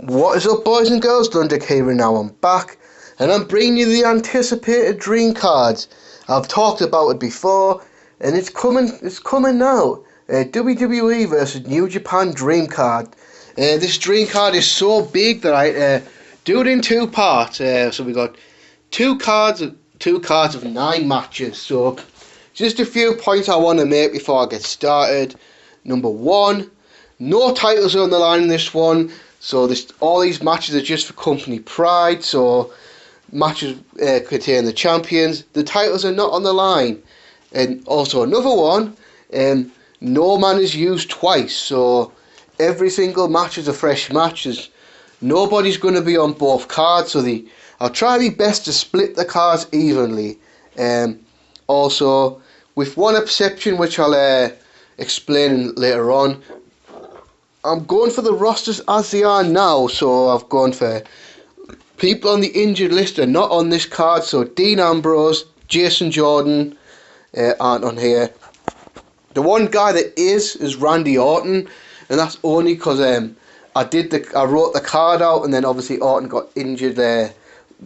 What is up, boys and girls? Dundick here, and now I'm back, and I'm bringing you the anticipated dream cards. I've talked about it before, and it's coming now. WWE versus New Japan dream card. This dream card is so big that I do it in two parts. So we got two cards of 9 matches. So just a few points I want to make before I get started. Number one, no titles are on the line in this one. So all these matches are just for company pride. So matches contain the champions. The titles are not on the line. And also another one, no man is used twice. So every single match is a fresh match. Nobody's going to be on both cards. So I'll try my best to split the cards evenly. Also, with one exception, which I'll explain later on, I'm going for the rosters as they are now. So I've gone for people on the injured list are not on this card. So Dean Ambrose, Jason Jordan aren't on here. The one guy that is Randy Orton, and that's only because I wrote the card out, and then obviously Orton got injured there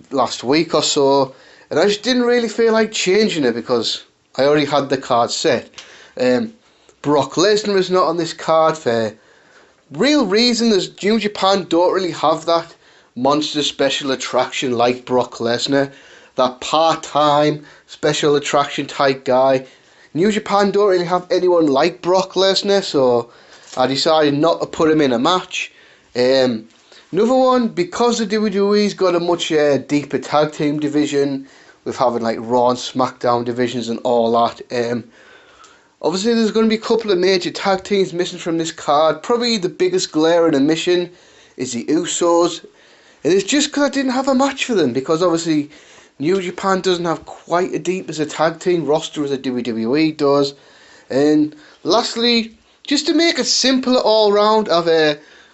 last week or so, and I just didn't really feel like changing it because I already had the card set. Brock Lesnar is not on this card for real reason. There's New Japan don't really have that monster special attraction like Brock Lesnar, that part-time special attraction type guy. New Japan don't really have anyone like Brock Lesnar, so I decided not to put him in a match. Another one, because the WWE's got a much deeper tag team division, with having like Raw and SmackDown divisions and all that. Obviously, there's going to be a couple of major tag teams missing from this card. Probably the biggest glaring omission is the Usos. And it's just because I didn't have a match for them, because obviously New Japan doesn't have quite as deep as a tag team roster as the WWE does. And lastly, just to make it simpler all round,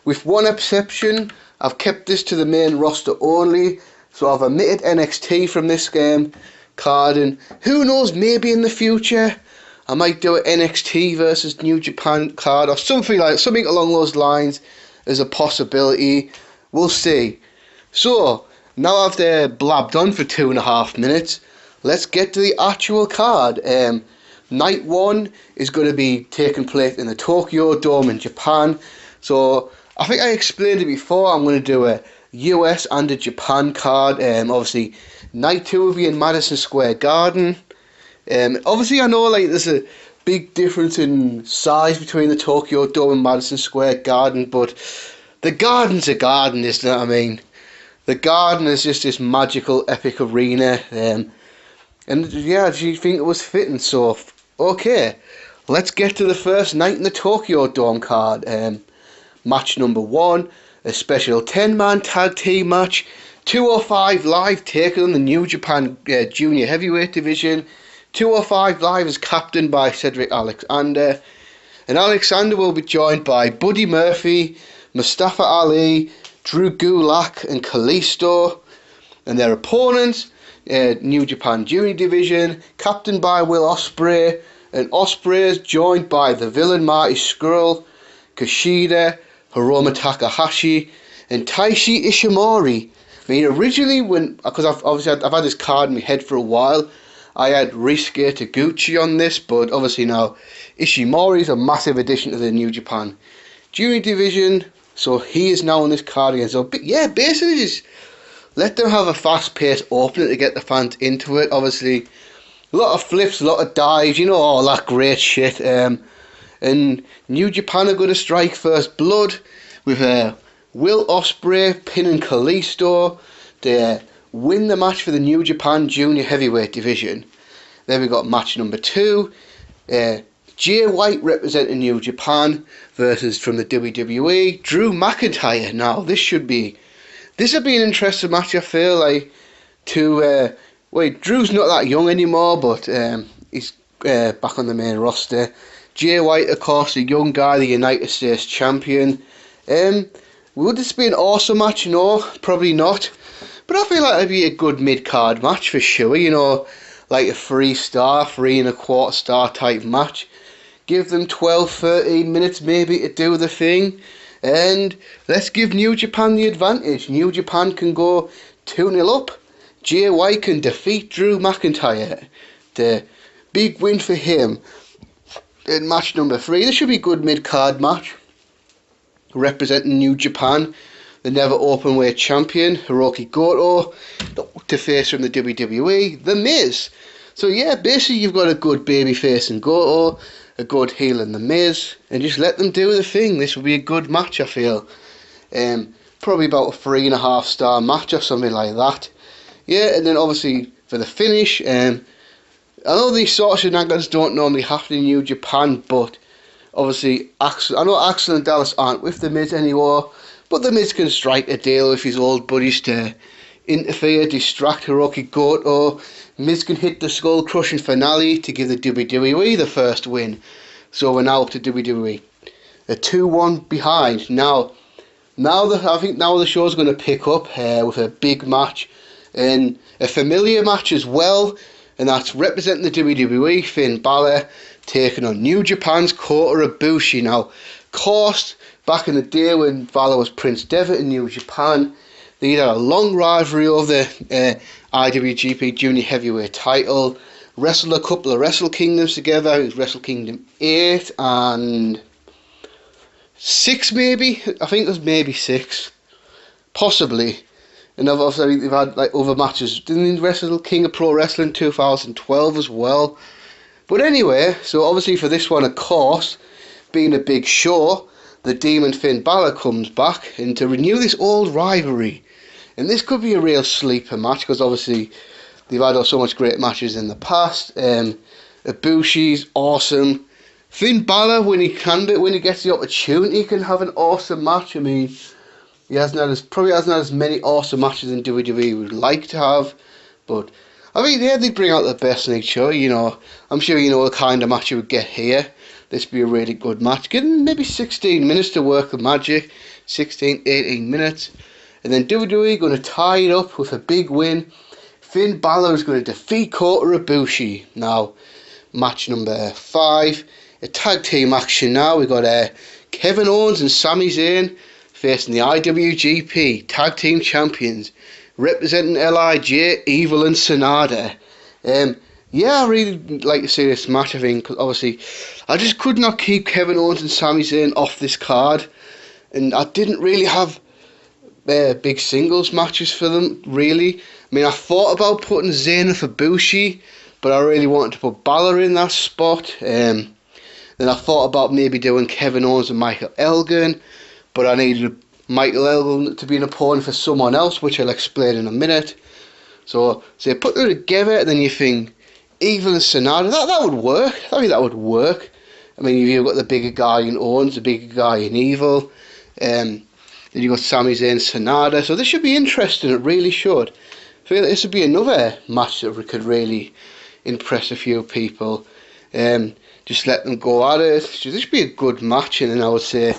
with one exception, I've kept this to the main roster only. So I've omitted NXT from this card, and who knows, maybe in the future I might do an NXT versus New Japan card or something along those lines as a possibility. We'll see. So now I've blabbed on for 2.5 minutes. Let's get to the actual card. Night 1 is going to be taking place in the Tokyo Dome in Japan. So I think I explained it before. I'm going to do a US and a Japan card. Obviously, Night 2 will be in Madison Square Garden. Obviously, I know there's a big difference in size between the Tokyo Dome and Madison Square Garden, but the Garden's a garden, isn't it? I mean, the Garden is just this magical, epic arena. And yeah, do you think it was fitting? So, okay, let's get to the first night in the Tokyo Dome card. Match number 1, a special 10-man tag team match. 205 Live taking on the New Japan Junior Heavyweight Division. 205 Live is captained by Cedric Alexander. And Alexander will be joined by Buddy Murphy, Mustafa Ali, Drew Gulak and Kalisto. And their opponents, New Japan Junior Division, captained by Will Ospreay. And Ospreay is joined by the villain Marty Scurll, Kushida, Hiromu Takahashi, and Taishi Ishimori. I mean, originally, because I've had this card in my head for a while, I had Risuke Taguchi on this, but obviously now Ishimori is a massive addition to the New Japan Junior Division, so he is now on this card again. So yeah, basically just let them have a fast-paced opening to get the fans into it. Obviously, a lot of flips, a lot of dives, all that great shit. And New Japan are going to strike first blood with Will Ospreay pinning Kalisto to win the match for the New Japan Junior Heavyweight Division. Then we got match number 2. Jay White representing New Japan versus, from the WWE, Drew McIntyre. Now this would be an interesting match. I feel like Drew's not that young anymore, but he's back on the main roster. Jay White, of course, the young guy, the United States champion. Would this be an awesome match? No, probably not. But I feel like it'd be a good mid-card match for sure. Like a 3-star, 3.25-star type match. Give them 12, 13 minutes maybe to do the thing. And let's give New Japan the advantage. New Japan can go 2-0 up. Jay White can defeat Drew McIntyre. The big win for him in match number 3. This should be a good mid-card match. Representing New Japan, the never openweight champion, Hiroki Goto, to face from the WWE, The Miz. So yeah, basically you've got a good babyface in Goto, a good heel in The Miz, and just let them do the thing. This will be a good match, I feel. Probably about a 3.5 star match or something like that. Yeah, and then obviously for the finish, I know these sort of shenanigans don't normally happen in New Japan, but obviously I know Axel and Dallas aren't with The Miz anymore, but The Miz can strike a deal with his old buddies to interfere, distract Hiroki Goto. Miz can hit the skull-crushing finale to give the WWE the first win. So we're now up to WWE. A 2-1 behind. Now I think the show's going to pick up with a big match and a familiar match as well, and that's representing the WWE, Finn Balor taking on New Japan's Kota Ibushi. Now, of course, back in the day when Balor was Prince Devitt in New Japan, they had a long rivalry over the IWGP Junior Heavyweight title, wrestled a couple of Wrestle Kingdoms together. It was Wrestle Kingdom 8 and 6 maybe? I think it was maybe 6. Possibly. And obviously they've had like other matches. Didn't they wrestle King of Pro Wrestling 2012 as well? But anyway, so obviously for this one, of course, being a big show, the Demon Finn Balor comes back and to renew this old rivalry. And this could be a real sleeper match because obviously they've had so much great matches in the past. Ibushi's awesome. Finn Balor, when he gets the opportunity, can have an awesome match. I mean, he probably hasn't had as many awesome matches in WWE we'd like to have, but I mean, yeah, they bring out the best in each other. You know, I'm sure you know the kind of match you would get here. This would be a really good match. Getting maybe 16 minutes to work the magic, 16, 18 minutes. And then WWE going to tie it up with a big win. Finn Balor is going to defeat Kota Ibushi. Now, match number 5. A tag team action now. We've got Kevin Owens and Sami Zayn facing the IWGP Tag Team Champions. Representing LIJ, Evil and Sonata. Yeah, I really like to see this match, I think, because obviously I just could not keep Kevin Owens and Sami Zayn off this card. And I didn't really have big singles matches for them, really. I mean, I thought about putting Zayn and Ibushi, but I really wanted to put Balor in that spot. Then I thought about maybe doing Kevin Owens and Michael Elgin, but I needed Michael Elgin to be an opponent for someone else, which I'll explain in a minute. So you put them together, and then you think Evil and Sonata, that would work. I think that would work. I mean, you've got the bigger guy in Owens, the bigger guy in Evil. Then you've got Sami Zayn, Sonata. So this should be interesting. It really should. I feel like this would be another match that could really impress a few people. Just let them go at it. So this should be a good match, and then I would say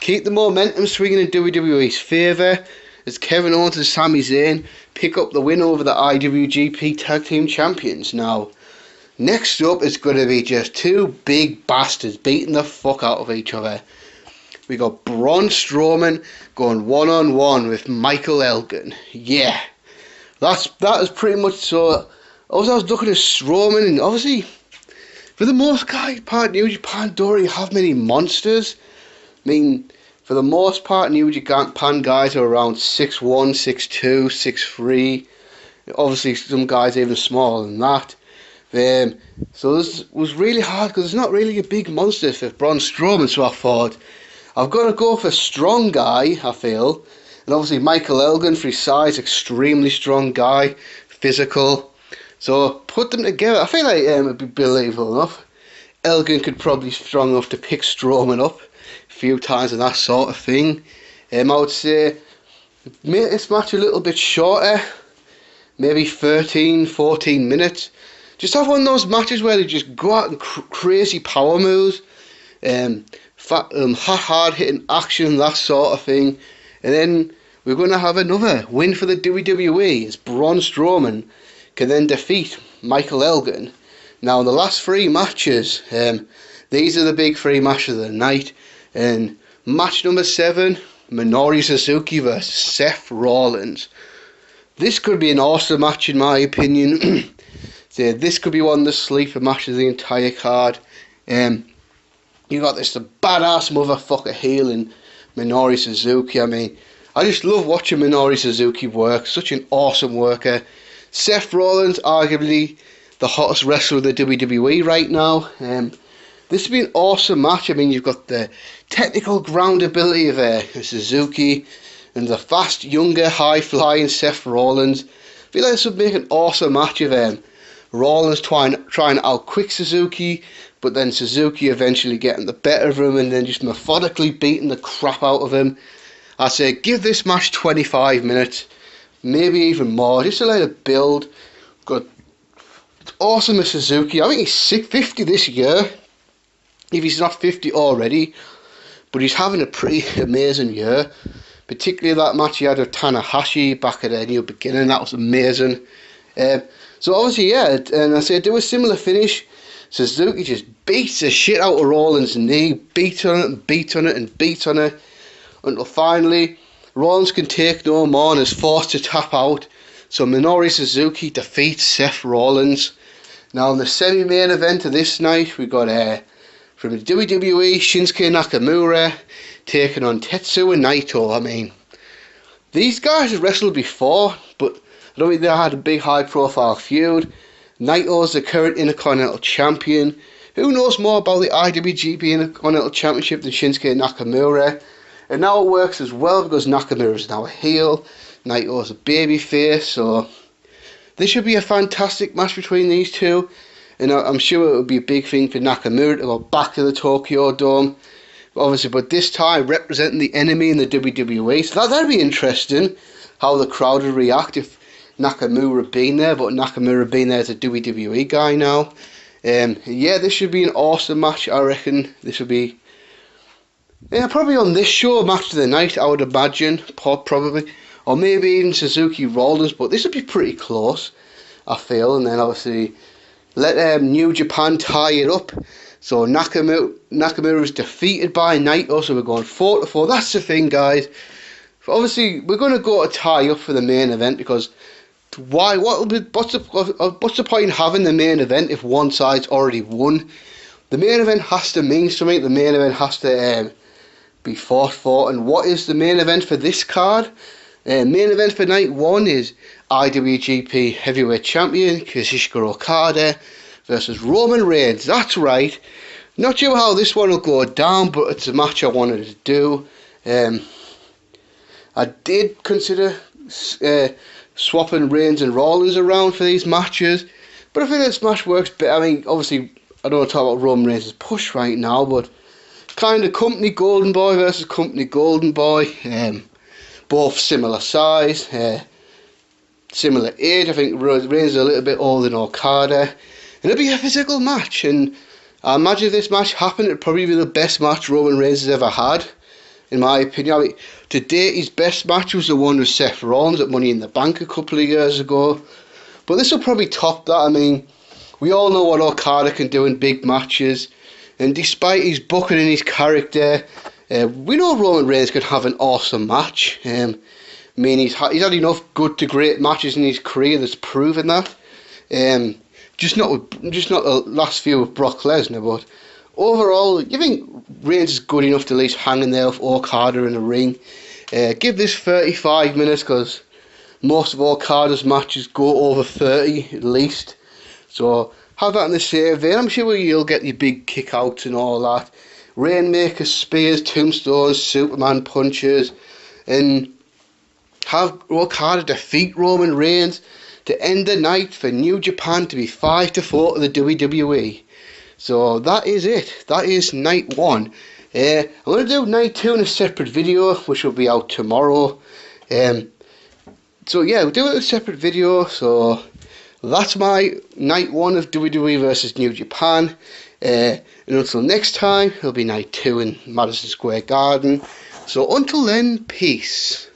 keep the momentum swinging in WWE's favour as Kevin Owens and Sami Zayn pick up the win over the IWGP Tag Team Champions. Now, next up is going to be just two big bastards beating the fuck out of each other. We got Braun Strowman going one-on-one with Michael Elgin. Yeah, that is pretty much so. Also, I was looking at Strowman, and obviously, for the most part, New Japan don't really have many monsters. I mean, for the most part, New Japan guys are around 6'1", 6'2", 6'3". Obviously, some guys even smaller than that. So this was really hard because there's not really a big monster for Braun Strowman. So I thought, I've got to go for a strong guy, I feel. And obviously, Michael Elgin, for his size, extremely strong guy, physical. So put them together. I feel like it'd be believable enough. Elgin could probably be strong enough to pick Strowman up a few times and that sort of thing. I would say make this match a little bit shorter, maybe 13, 14 minutes. Just have one of those matches where they just go out and crazy power moves, hard hitting action, that sort of thing. And then we're going to have another win for the WWE as Braun Strowman can then defeat Michael Elgin. Now, in the last 3 matches, these are the big 3 matches of the night, and Match number 7, Minoru Suzuki versus Seth Rollins. This could be an awesome match in my opinion. So this could be one of the sleeper matches of the entire card. You got this the badass motherfucker heel in Minoru Suzuki. I mean, I just love watching Minoru Suzuki work. Such an awesome worker. Seth Rollins, arguably the hottest wrestler of the WWE right now. This would be an awesome match. I mean, you've got the technical ground ability of Suzuki and the fast, younger, high-flying Seth Rollins. I feel like this would make an awesome match of Rollins trying to outquick Suzuki, but then Suzuki eventually getting the better of him and then just methodically beating the crap out of him. I say give this match 25 minutes, maybe even more, just to let it build. It's awesome with Suzuki. I think he's 50 this year, if he's not 50 already, but he's having a pretty amazing year. Particularly that match he had with Tanahashi back at the New Beginning, that was amazing. So obviously, yeah, and I say do a similar finish. Suzuki just beats the shit out of Rollins' knee, beats on it and beats on it and beats on it, until finally Rollins can take no more and is forced to tap out. So Minoru Suzuki defeats Seth Rollins. Now in the semi-main event of this night, we got from the WWE, Schinsky Nakamura taking on Tetsu and Nato. I mean, these guys have wrestled before, but I don't think they had a big high-profile feud. Nato's the current Intercontinental Champion. Who knows more about the IWGP Intercontinental Championship than Shinsuke Nakamura? And now it works as well because Nakamura is now a heel, Nato's a babyface, so this should be a fantastic match between these two. And I'm sure it would be a big thing for Nakamura to go back to the Tokyo Dome, obviously, but this time representing the enemy in the WWE. So that'd be interesting, how the crowd would react if Nakamura had been there, but Nakamura being there as a WWE guy now. Yeah, this should be an awesome match, I reckon. This would be, yeah, probably on this show, match of the night, I would imagine, probably. Or maybe even Suzuki Rollins, but this would be pretty close, I feel. And then obviously let New Japan tie it up. So Nakamura is defeated by Naito, so we're going 4-4. That's the thing, guys. Obviously, we're going to go to tie up for the main event because why? What's the point in having the main event if one side's already won? The main event has to mean something. The main event has to be fought for. And what is the main event for this card? Main event for night 1 is IWGP Heavyweight Champion Kazuchika Okada versus Roman Reigns. That's right. Not sure how this one will go down, but it's a match I wanted to do. I did consider swapping Reigns and Rollins around for these matches, but I think this match works better. I mean, obviously, I don't want to talk about Roman Reigns' push right now, but kind of Company Golden Boy versus Company Golden Boy. Both similar size, similar age. I think Reigns is a little bit older than Okada. And it'll be a physical match. And I imagine if this match happened, it'd probably be the best match Roman Reigns has ever had, in my opinion. I mean, to date, his best match was the one with Seth Rollins at Money in the Bank a couple of years ago. But this will probably top that. I mean, we all know what Okada can do in big matches. And despite his booking and his character, we know Roman Reigns could have an awesome match. I mean, he's had enough good to great matches in his career that's proven that. Just not the last few with Brock Lesnar, but overall, you think Reigns is good enough to at least hang in there with Okada in the ring. Give this 35 minutes because most of Okada's matches go over 30 at least. So have that in the same vein. I'm sure you'll get your big kickouts and all that. Rainmakers, spears, tombstones, Superman punches, and have Okada defeat Roman Reigns to end the night for New Japan to be 5-4 to the WWE. So that is it. That is night 1. I'm going to do night 2 in a separate video, which will be out tomorrow. So yeah, we'll do it in a separate video. So that's my night 1 of WWE versus New Japan. And until next time, it'll be night 2 in Madison Square Garden. So until then, peace.